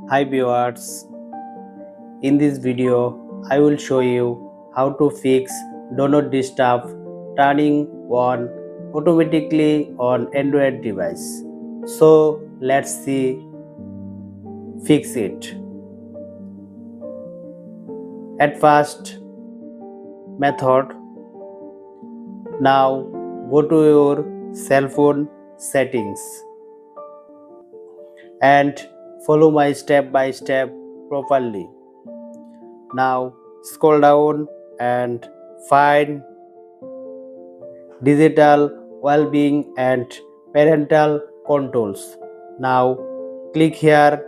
Hi viewers, in this video I will show you how to fix Do Not Disturb turning on automatically on Android device. So let's see fix it. At first method, now go to your cell phone settings and follow my step by step properly. Now scroll down and find digital well-being and parental controls. Now click here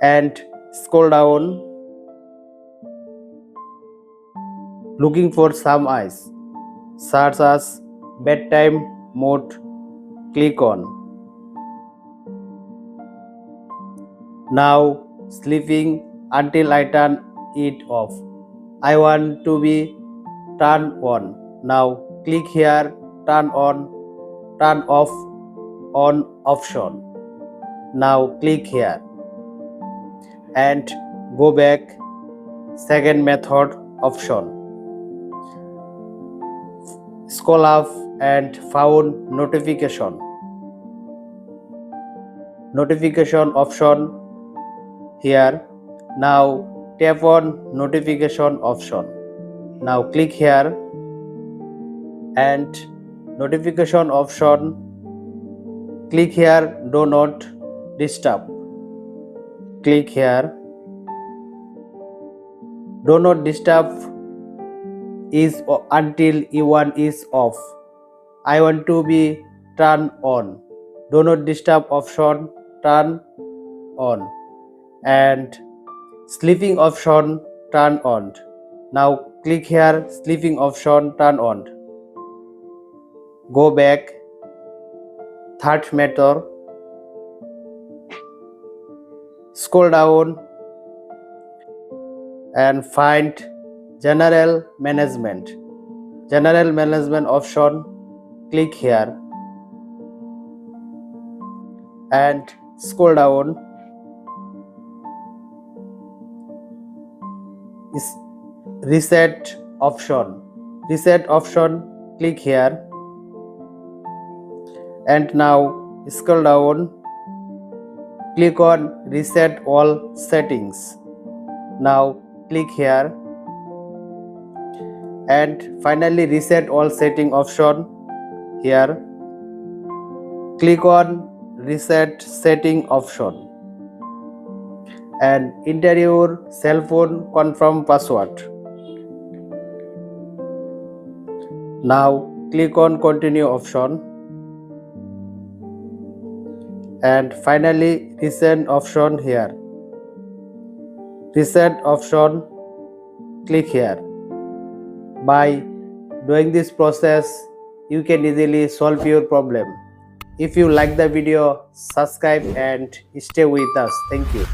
and scroll down looking for some eyes such as bedtime mode. Click on. Now sleeping until I turn it off. I want to be turned on. Now click here turn on, turn off on option. Now click here and go back second method option. Scroll up and found notification option here. Now tap on notification option. Now click here and notification option, click here Do Not Disturb. Click here. Do Not Disturb is until E1 is off. I want to be turned on. Do Not Disturb option turn on and sleeping option turn on. Now click here sleeping option turn on. Go back third method. Scroll down and find general management option. Click here and scroll down. Reset option, click here and now scroll down, click on reset all settings. Now click here and finally reset all setting option here. Click on reset setting option and enter your cell phone confirm password. Now click on continue option and finally reset option here. Reset option, click here. By doing this process you can easily solve your problem. If you like the video, subscribe and stay with us. Thank you.